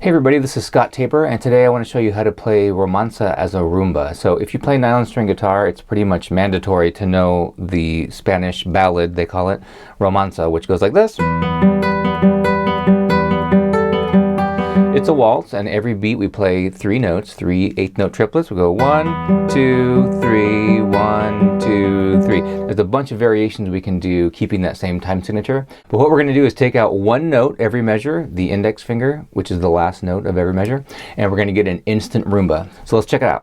Hey everybody, this is Scott Taper, and today I want to show you how to play Romanza as a rumba. So if you play nylon string guitar, it's pretty much mandatory to know the Spanish ballad, they call it, Romanza, which goes like this. It's a waltz, and every beat we play three notes, three eighth-note triplets. We go 1, 2, 3, 1, 2, 3. There's a bunch of variations we can do keeping that same time signature. But what we're going to do is take out one note every measure, the index finger, which is the last note of every measure, and we're going to get an instant rumba. So let's check it out.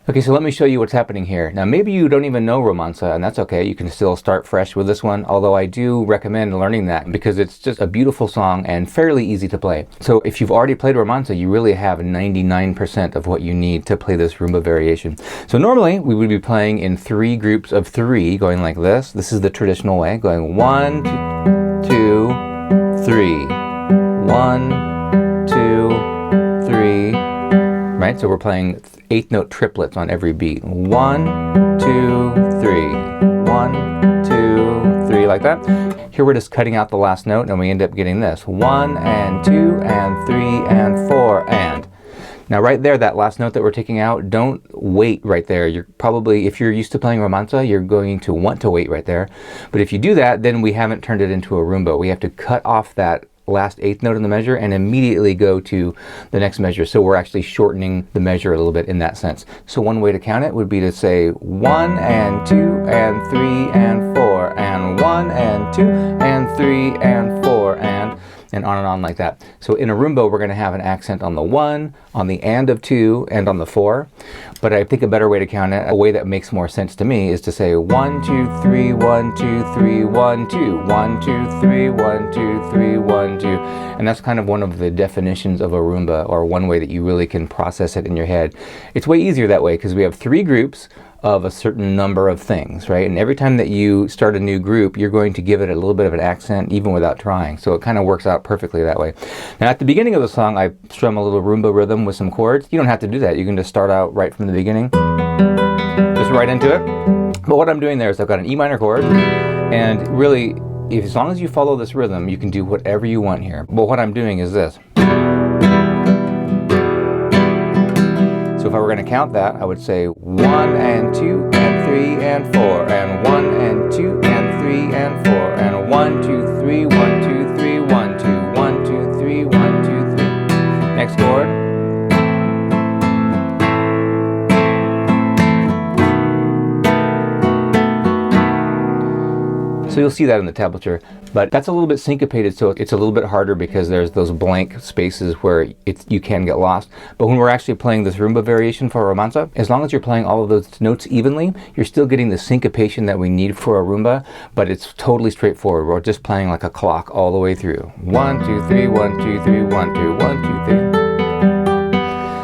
Okay, so let me show you what's happening here. Now maybe you don't even know Romanza, and that's okay. You can still start fresh with this one, although I do recommend learning that because it's just a beautiful song and fairly easy to play. So if you've already played Romanza, you really have 99% of what you need to play this rumba variation. So normally we would be playing in three groups of three, going like this. This is the traditional way, going 1, 2, 3. 1, 2, 3. Right? So we're playing eighth note triplets on every beat. 1, 2, 3. 1, 2, 3, like that. Here we're just cutting out the last note and we end up getting this. 1 and 2 and 3 and 4 and. Now right there, that last note that we're taking out, don't wait right there. You're probably, if you're used to playing Romanza, you're going to want to wait right there. But if you do that, then we haven't turned it into a rumba. We have to cut off that last eighth note in the measure and immediately go to the next measure. So we're actually shortening the measure a little bit in that sense. So one way to count it would be to say 1 and 2 and 3 and 4 and 1 and 2 and 3 and 4 and on like that. So in a rumba, we're going to have an accent on the 1, on the and of 2, and on the 4. But I think a better way to count it, a way that makes more sense to me, is to say 1, 2, 3, 1, 2, 3, 1, 2, 1, 2, 3, 1, 2, 3, 1, 2. And that's kind of one of the definitions of a rumba, or one way that you really can process it in your head. It's way easier that way because we have three groups of a certain number of things, right? And every time that you start a new group, you're going to give it a little bit of an accent even without trying. So it kind of works out perfectly that way. Now at the beginning of the song, I strum a little rumba rhythm with some chords. You don't have to do that. You can just start out right from the beginning, just right into it. But what I'm doing there is I've got an E minor chord, and really, as long as you follow this rhythm, you can do whatever you want here. But what I'm doing is this. So if I were going to count that, I would say 1 and 2 and 3 and 4 and 1 and 2 and 3 and 4 and 1, 2, 3, 1, 2, 3, 1, 2, 1, 2, 3, 1, 2, 3. Next chord. So you'll see that in the tablature, but that's a little bit syncopated, so it's a little bit harder because there's those blank spaces where you can get lost. But when we're actually playing this rumba variation for Romanza, as long as you're playing all of those notes evenly, you're still getting the syncopation that we need for a rumba, but it's totally straightforward. We're just playing like a clock all the way through. 1, 2, 3, 1, 2, 3, 1, 2, 1, 2,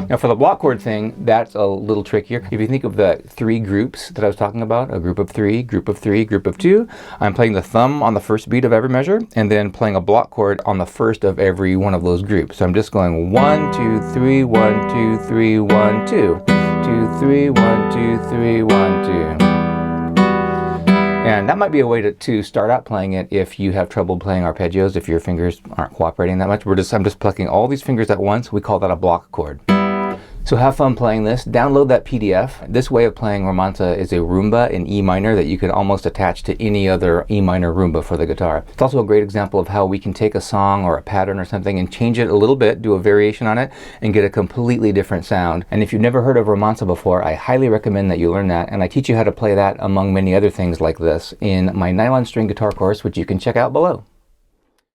3. Now for the block chord thing, that's a little trickier. If you think of the 3 groups that I was talking about, a group of 3, group of 3, group of 2, I'm playing the thumb on the first beat of every measure and then playing a block chord on the first of every one of those groups. So I'm just going 1, 2, 3, 1, 2, 3, 1, 2, 2, 3, 1, 2, 3, 1, 2. And that might be a way to start out playing it if you have trouble playing arpeggios, if your fingers aren't cooperating that much. I'm just plucking all these fingers at once. We call that a block chord. So have fun playing this. Download that PDF. This way of playing Romanza is a rumba in E minor that you can almost attach to any other E minor rumba for the guitar. It's also a great example of how we can take a song or a pattern or something and change it a little bit, do a variation on it, and get a completely different sound. And if you've never heard of Romanza before, I highly recommend that you learn that, and I teach you how to play that among many other things like this in my nylon string guitar course, which you can check out below.